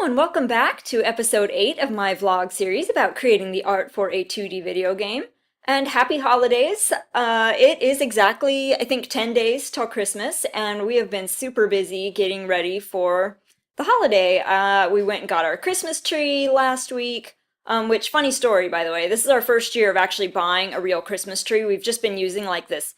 And welcome back to episode 8 of my vlog series about creating the art for a 2D video game. And happy holidays! It is exactly, I think, 10 days till Christmas, and we have been super busy getting ready for the holiday. We went and got our Christmas tree last week, which, funny story, by the way, this is our first year of actually buying a real Christmas tree. We've just been using like this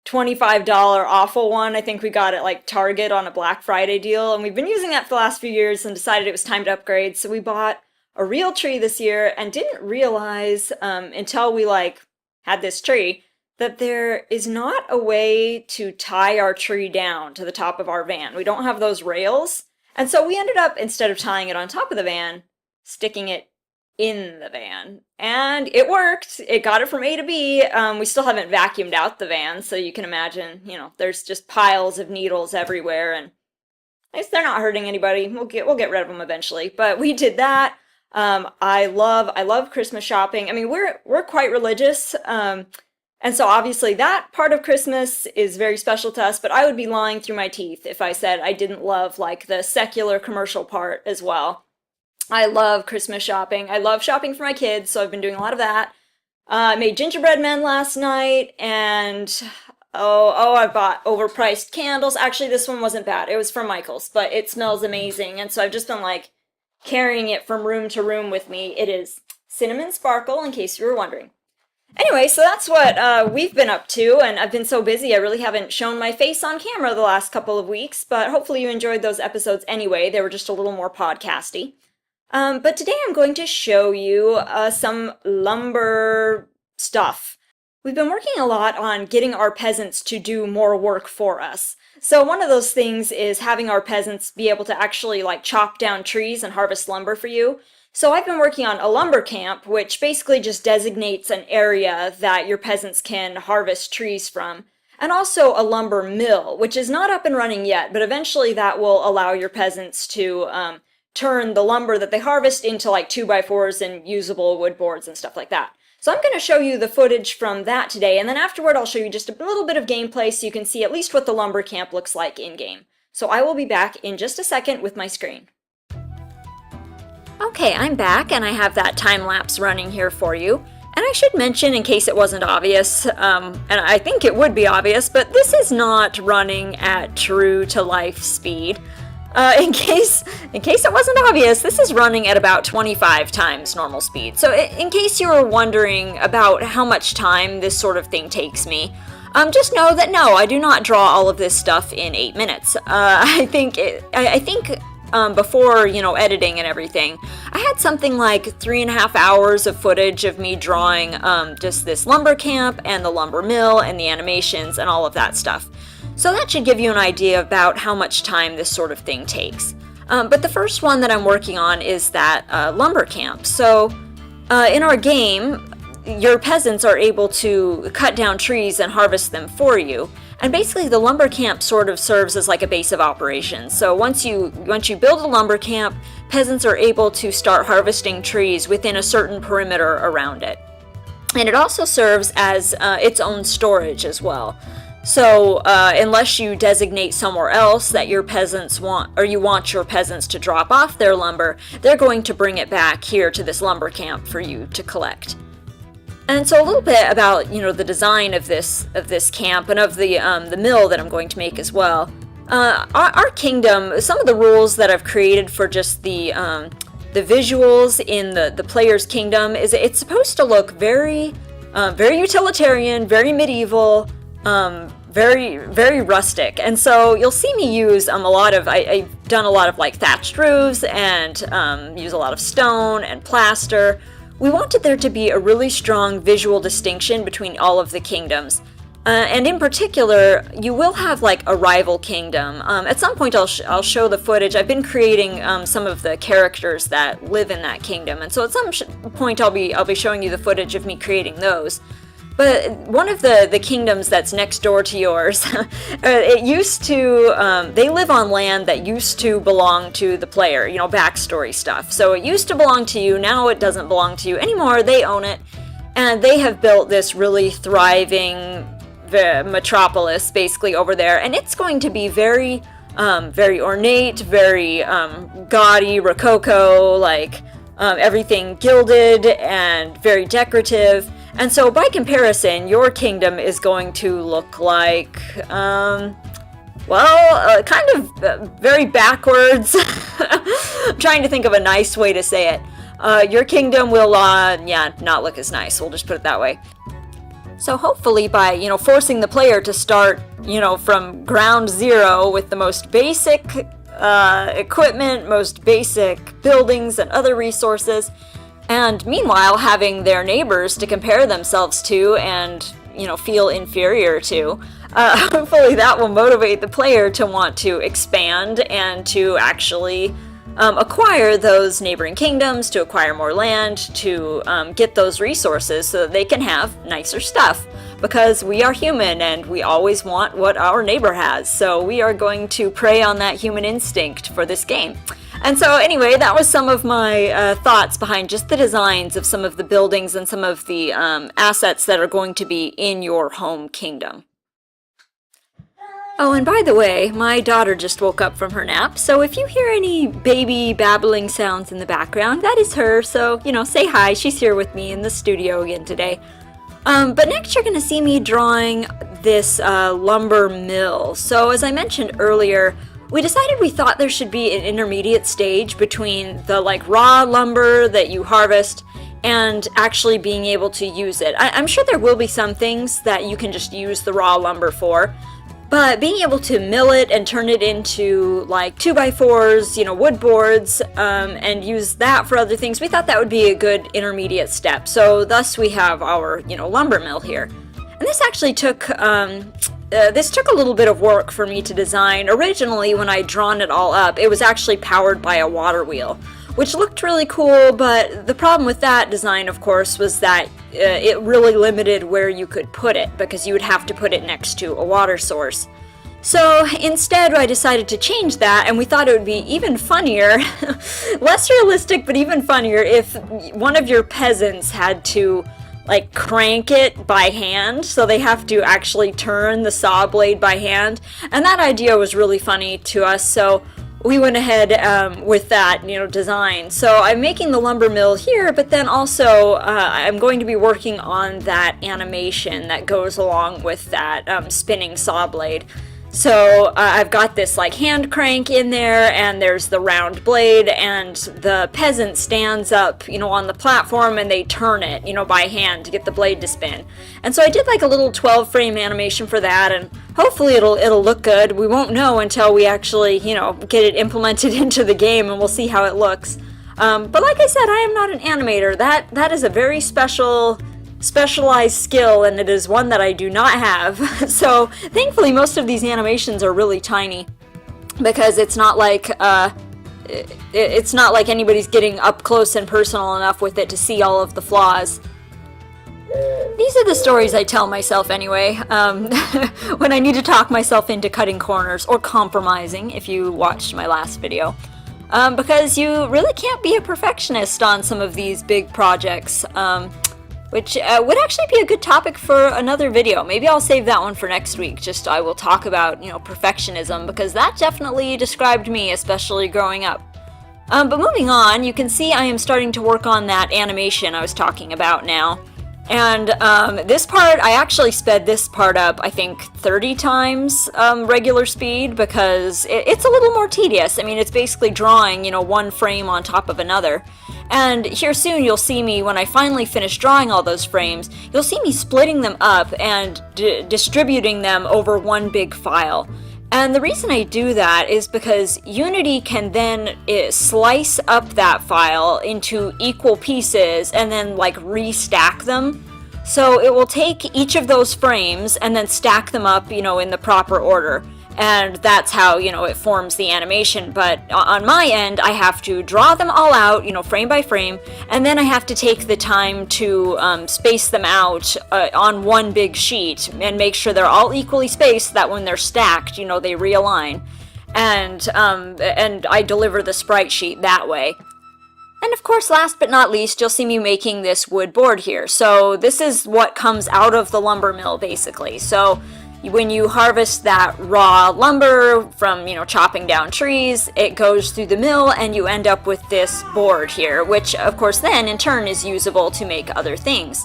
$25 awful one. I think we got it like Target on a Black Friday deal, and we've been using that for the last few years and decided it was time to upgrade. So we bought a real tree this year and didn't realize until we had this tree that there is not a way to tie our tree down to the top of our van. We don't have those rails. And so we ended up, instead of tying it on top of the van, sticking it in the van. And it worked. It got it from A to B. We still haven't vacuumed out the van, so you can imagine, there's just piles of needles everywhere, and at least they're not hurting anybody. We'll get rid of them eventually. But we did that. I love Christmas shopping. I mean, we're quite religious, and so obviously that part of Christmas is very special to us, but I would be lying through my teeth if I said I didn't love the secular commercial part as well. I love Christmas shopping. I love shopping for my kids, so I've been doing a lot of that. I made gingerbread men last night, and I bought overpriced candles. Actually, this one wasn't bad. It was from Michael's, but it smells amazing, and so I've just been carrying it from room to room with me. It is cinnamon sparkle, in case you were wondering. Anyway, so that's what we've been up to, and I've been so busy I really haven't shown my face on camera the last couple of weeks, but hopefully you enjoyed those episodes anyway. They were just a little more podcasty. But today I'm going to show you some lumber stuff. We've been working a lot on getting our peasants to do more work for us. So one of those things is having our peasants be able to actually chop down trees and harvest lumber for you. So I've been working on a lumber camp, which basically just designates an area that your peasants can harvest trees from. And also a lumber mill, which is not up and running yet, but eventually that will allow your peasants to turn the lumber that they harvest into 2x4s and usable wood boards and stuff like that. So I'm going to show you the footage from that today, and then afterward I'll show you just a little bit of gameplay so you can see at least what the lumber camp looks like in-game. So I will be back in just a second with my screen. Okay, I'm back and I have that time lapse running here for you. And I should mention, in case it wasn't obvious, and I think it would be obvious, but this is not running at true to life speed. In case it wasn't obvious, this is running at about 25 times normal speed. So in case you were wondering about how much time this sort of thing takes me, just know that no, I do not draw all of this stuff in 8 minutes. I think before, editing and everything, I had something like 3.5 hours of footage of me drawing just this lumber camp and the lumber mill and the animations and all of that stuff. So that should give you an idea about how much time this sort of thing takes. But the first one that I'm working on is that lumber camp. So in our game, your peasants are able to cut down trees and harvest them for you. And basically the lumber camp sort of serves as a base of operations. So once you build a lumber camp, peasants are able to start harvesting trees within a certain perimeter around it. And it also serves as its own storage as well. So unless you designate somewhere else that your peasants want, or you want your peasants to drop off their lumber, they're going to bring it back here to this lumber camp for you to collect. And so a little bit about the design of this camp and of the mill that I'm going to make as well. Our kingdom, some of the rules that I've created for just the visuals in the player's kingdom is it's supposed to look very utilitarian, very medieval. Very, very rustic. And so you'll see me use I've done a lot of thatched roofs and use a lot of stone and plaster. We wanted there to be a really strong visual distinction between all of the kingdoms. And in particular, you will have a rival kingdom. At some point I'll show the footage. I've been creating some of the characters that live in that kingdom. And so at some point I'll be showing you the footage of me creating those. But one of the kingdoms that's next door to yours, it used to, they live on land that used to belong to the player, backstory stuff. So it used to belong to you, now it doesn't belong to you anymore, they own it. And they have built this really thriving metropolis basically over there, and it's going to be very very ornate, very gaudy, rococo, like everything gilded and very decorative. And so by comparison, your kingdom is going to look like, kind of very backwards. I'm trying to think of a nice way to say it. Your kingdom will, not look as nice. We'll just put it that way. So hopefully by, forcing the player to start, from ground zero with the most basic equipment, most basic buildings and other resources, and meanwhile having their neighbors to compare themselves to and, feel inferior to, hopefully that will motivate the player to want to expand and to actually acquire those neighboring kingdoms, to acquire more land, to get those resources so that they can have nicer stuff. Because we are human and we always want what our neighbor has. So we are going to prey on that human instinct for this game. And so anyway, that was some of my thoughts behind just the designs of some of the buildings and some of the assets that are going to be in your home kingdom. Oh, and by the way, my daughter just woke up from her nap, so if you hear any baby babbling sounds in the background, that is her, so, say hi, she's here with me in the studio again today. But next you're going to see me drawing this lumber mill. So as I mentioned earlier, we decided we thought there should be an intermediate stage between the raw lumber that you harvest and actually being able to use it. I'm sure there will be some things that you can just use the raw lumber for, but being able to mill it and turn it into 2x4s, wood boards, and use that for other things, we thought that would be a good intermediate step. So thus we have our, lumber mill here. And this actually took a little bit of work for me to design. Originally, when I'd drawn it all up, it was actually powered by a water wheel, which looked really cool, but the problem with that design, of course, was that it really limited where you could put it, because you would have to put it next to a water source. So instead, I decided to change that, and we thought it would be even funnier, less realistic, but even funnier, if one of your peasants had to crank it by hand, so they have to actually turn the saw blade by hand, and that idea was really funny to us, so we went ahead with that, design. So I'm making the lumber mill here, but then also I'm going to be working on that animation that goes along with that spinning saw blade. So I've got this hand crank in there, and there's the round blade, and the peasant stands up, on the platform, and they turn it, by hand to get the blade to spin. And so I did a little 12-frame animation for that, and hopefully it'll look good. We won't know until we actually, get it implemented into the game, and we'll see how it looks. But like I said, I am not an animator. That is a very specialized skill, and it is one that I do not have. So thankfully most of these animations are really tiny, because it's not like anybody's getting up close and personal enough with it to see all of the flaws. These are the stories I tell myself anyway, when I need to talk myself into cutting corners, or compromising, if you watched my last video. Because you really can't be a perfectionist on some of these big projects. Which would actually be a good topic for another video. Maybe I'll save that one for next week. I will talk about, perfectionism, because that definitely described me, especially growing up. But moving on, you can see I am starting to work on that animation I was talking about now. And this part, I actually sped this part up, I think, 30 times regular speed, because it's a little more tedious. I mean, it's basically drawing, one frame on top of another. And here soon you'll see me, when I finally finish drawing all those frames, you'll see me splitting them up and distributing them over one big file. And the reason I do that is because Unity can then slice up that file into equal pieces and then restack them. So it will take each of those frames and then stack them up, in the proper order. And that's how, it forms the animation. But on my end, I have to draw them all out, frame by frame, and then I have to take the time to space them out on one big sheet and make sure they're all equally spaced, so that when they're stacked, they realign. And I deliver the sprite sheet that way. And of course, last but not least, you'll see me making this wood board here. So this is what comes out of the lumber mill, basically. So When you harvest that raw lumber from, chopping down trees, it goes through the mill and you end up with this board here, which of course then in turn is usable to make other things.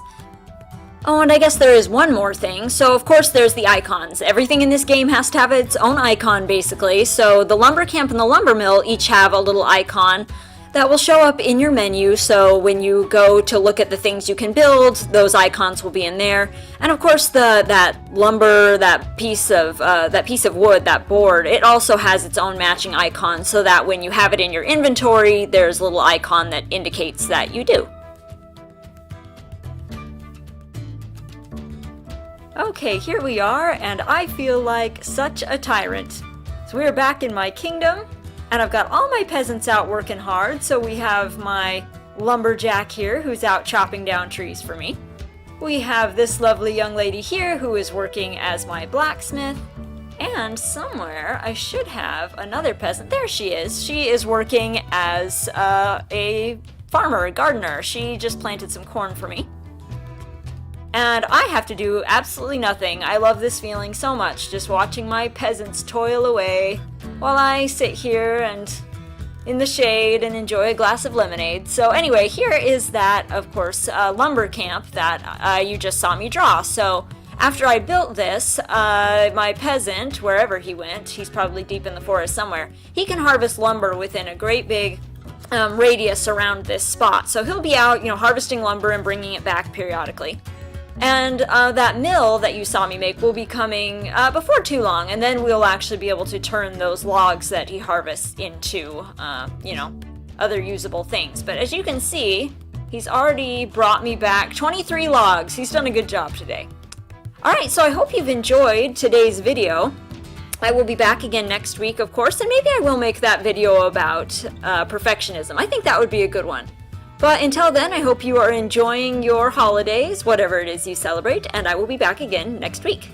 Oh, and I guess there is one more thing. So of course there's the icons. Everything in this game has to have its own icon basically. So the lumber camp and the lumber mill each have a little icon that will show up in your menu, so when you go to look at the things you can build, those icons will be in there. And of course that lumber, that piece of wood, that board, it also has its own matching icon, so that when you have it in your inventory, there's a little icon that indicates that you do. Okay, here we are, and I feel like such a tyrant. So we're back in my kingdom, and I've got all my peasants out working hard. So we have my lumberjack here who's out chopping down trees for me. We have this lovely young lady here who is working as my blacksmith. And somewhere I should have another peasant. There she is. She is working as a farmer, a gardener. She just planted some corn for me. And I have to do absolutely nothing. I love this feeling so much, just watching my peasants toil away while I sit here and in the shade and enjoy a glass of lemonade. So anyway, here is that, of course, lumber camp that you just saw me draw. So after I built this, my peasant, wherever he went, he's probably deep in the forest somewhere, he can harvest lumber within a great big radius around this spot. So he'll be out, harvesting lumber and bringing it back periodically. And that mill that you saw me make will be coming before too long, and then we'll actually be able to turn those logs that he harvests into, other usable things. But as you can see, he's already brought me back 23 logs. He's done a good job today. Alright, so I hope you've enjoyed today's video. I will be back again next week, of course, and maybe I will make that video about perfectionism. I think that would be a good one. But until then, I hope you are enjoying your holidays, whatever it is you celebrate, and I will be back again next week.